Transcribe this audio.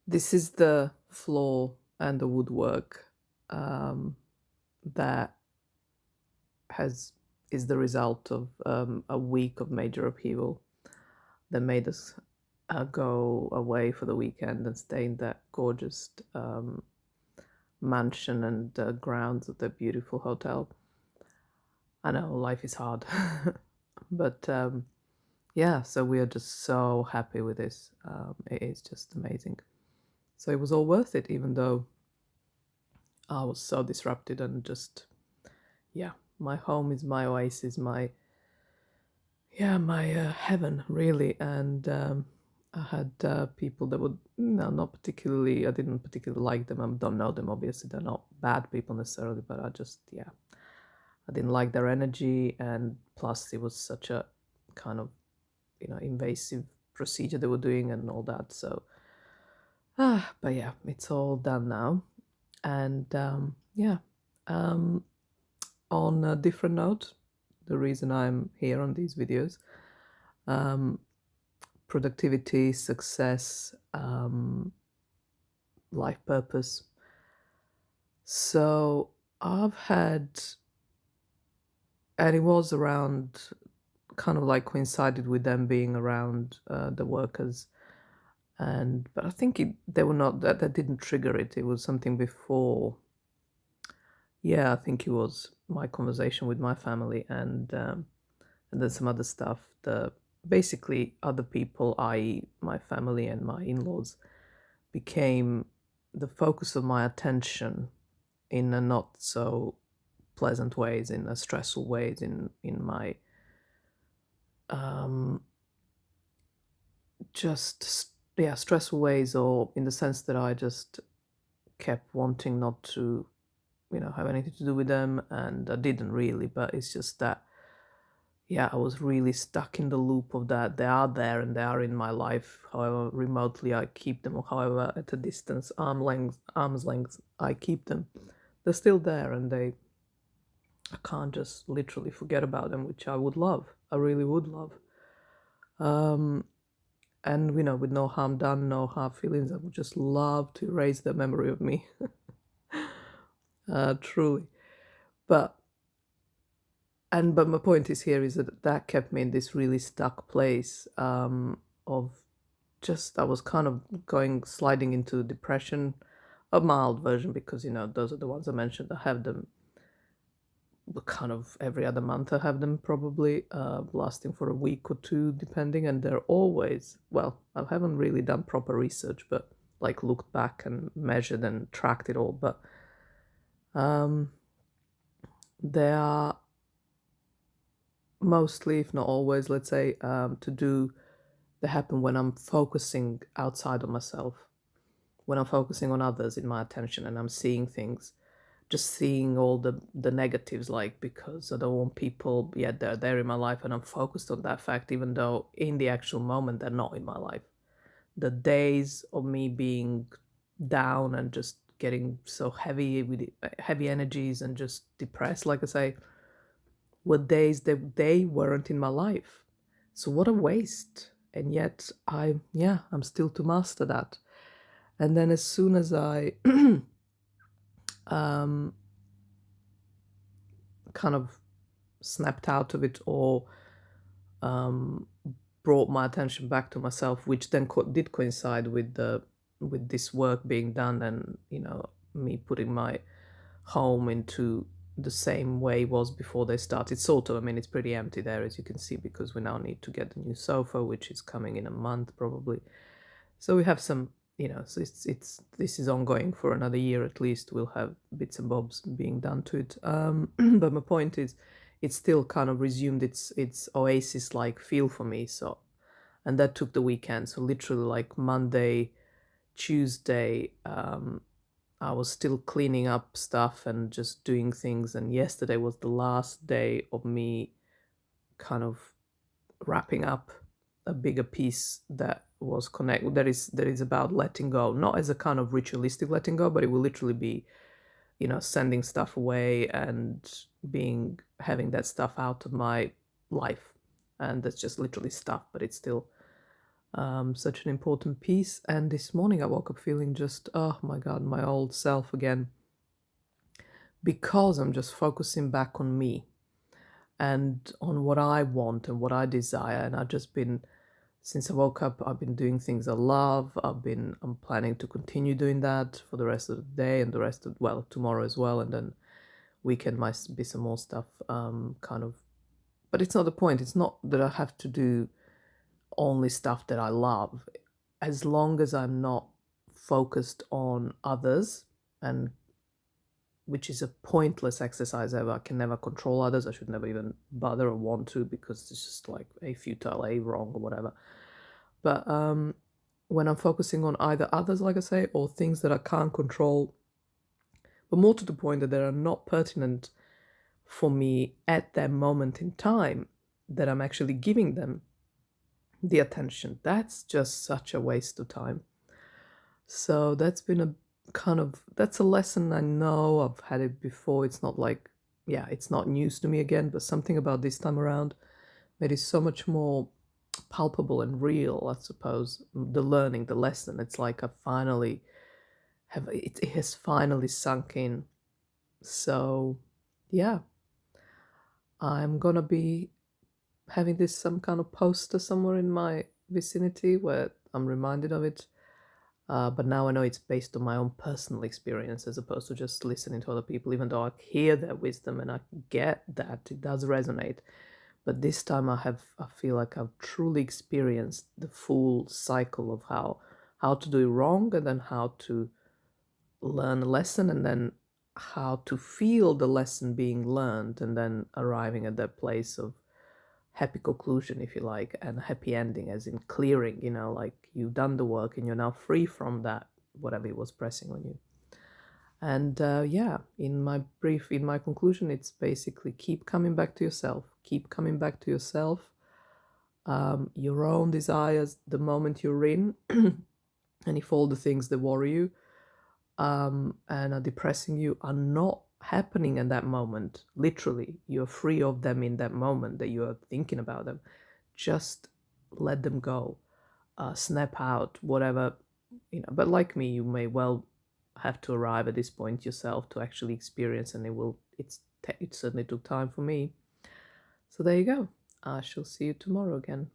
This is the floor and the woodwork um, that has is the result of a week of major upheaval that made us go away for the weekend and stay in that gorgeous mansion and grounds of the beautiful hotel. I know life is hard, but yeah, so we are just so happy with this. It is just amazing. So it was all worth it, even though I was so disrupted and just, yeah, my home is my oasis, my heaven, really. And I had people that would, no, not particularly, I didn't particularly like them. I don't know them, obviously. They're not bad people necessarily, but I just, yeah, I didn't like their energy. And plus, it was such a kind of, invasive procedure they were doing and all that. So, but yeah, it's all done now. And yeah, um, on a different note, the reason I'm here on these videos, um, productivity, success, life purpose. So I've had, and it was around, kind of like coincided with them being around the workers, and but I think they were not that didn't trigger it. It was something before. Yeah, I think it was my conversation with my family, and then some other stuff. The basically other people, i.e., my family and my in-laws, became the focus of my attention in a not so pleasant ways, in a stressful ways, in my um, just yeah stressful ways, or in the sense that I just kept wanting not to have anything to do with them, and I didn't really, but it's just that, yeah, I was really stuck in the loop of that. They are there and they are in my life, however remotely I keep them, or however at a distance, arm's length I keep them. They're still there, and I can't just literally forget about them, which I would love. I really would love. Um, and with no harm done, no hard feelings, I would just love to erase the memory of me, truly. But but my point is here is that kept me in this really stuck place, of just, I was kind of sliding into depression, a mild version, because those are the ones I mentioned. I have them kind of every other month. I have them probably lasting for a week or two, depending, and they're always, well, I haven't really done proper research, but like looked back and measured and tracked it all, but um, they are mostly, if not always, let's say, they happen when I'm focusing outside of myself, when I'm focusing on others in my attention, and I'm seeing things, just seeing all the negatives, like, because I don't want people, yeah, they're there in my life, and I'm focused on that fact, even though in the actual moment they're not in my life. The days of me being down and just getting so heavy with heavy energies and just depressed, like I say, were days that they weren't in my life. So what a waste. And yet I'm still to master that. And then as soon as I um, kind of snapped out of it, or um, brought my attention back to myself, which then did coincide with the with this work being done, and me putting my home into the same way it was before they started, sort of. I mean, it's pretty empty there, as you can see, because we now need to get the new sofa, which is coming in a month probably. So we have some, so it's this is ongoing for another year at least. We'll have bits and bobs being done to it. But my point is, it's still kind of resumed its oasis like feel for me. So, and that took the weekend. So literally, like Monday, Tuesday, I was still cleaning up stuff and just doing things. And yesterday was the last day of me kind of wrapping up a bigger piece that was that is about letting go, not as a kind of ritualistic letting go, but it will literally be, sending stuff away and being having that stuff out of my life. And that's just literally stuff, but it's still Such an important piece. And this morning I woke up feeling just, oh my God, my old self again, because I'm just focusing back on me and on what I want and what I desire. And I've just been, since I woke up, I've been doing things I love. I'm planning to continue doing that for the rest of the day and the rest of, well, tomorrow as well. And then weekend might be some more stuff, kind of. But it's not the point. It's not that I have to do only stuff that I love. As long as I'm not focused on others, and which is a pointless exercise ever. I can never control others. I should never even bother or want to, because it's just like a futile, a wrong or whatever. But when I'm focusing on either others, like I say, or things that I can't control, but more to the point that they are not pertinent for me at that moment in time, that I'm actually giving them the attention, that's just such a waste of time. So that's been a kind of, that's a lesson I know. I've had it before. It's not like, yeah, it's not news to me again, but something about this time around made it so much more palpable and real, I suppose. The learning, the lesson, it's like I finally have, it has finally sunk in. So yeah, I'm gonna be having this some kind of poster somewhere in my vicinity where I'm reminded of it. But now I know it's based on my own personal experience as opposed to just listening to other people, even though I hear their wisdom and I get that it does resonate. But this time I feel like I've truly experienced the full cycle of how to do it wrong, and then how to learn a lesson, and then how to feel the lesson being learned, and then arriving at that place of happy conclusion, if you like, and happy ending, as in clearing, like you've done the work and you're now free from that, whatever it was pressing on you. And yeah, in my conclusion, it's basically keep coming back to yourself, keep coming back to yourself, your own desires, the moment you're in, and if all the things that worry you and are depressing you are not happening in that moment, literally, you're free of them in that moment that you are thinking about them, just let them go, snap out, whatever, But like me, you may well have to arrive at this point yourself to actually experience, and it certainly took time for me. So there you go. I shall see you tomorrow again.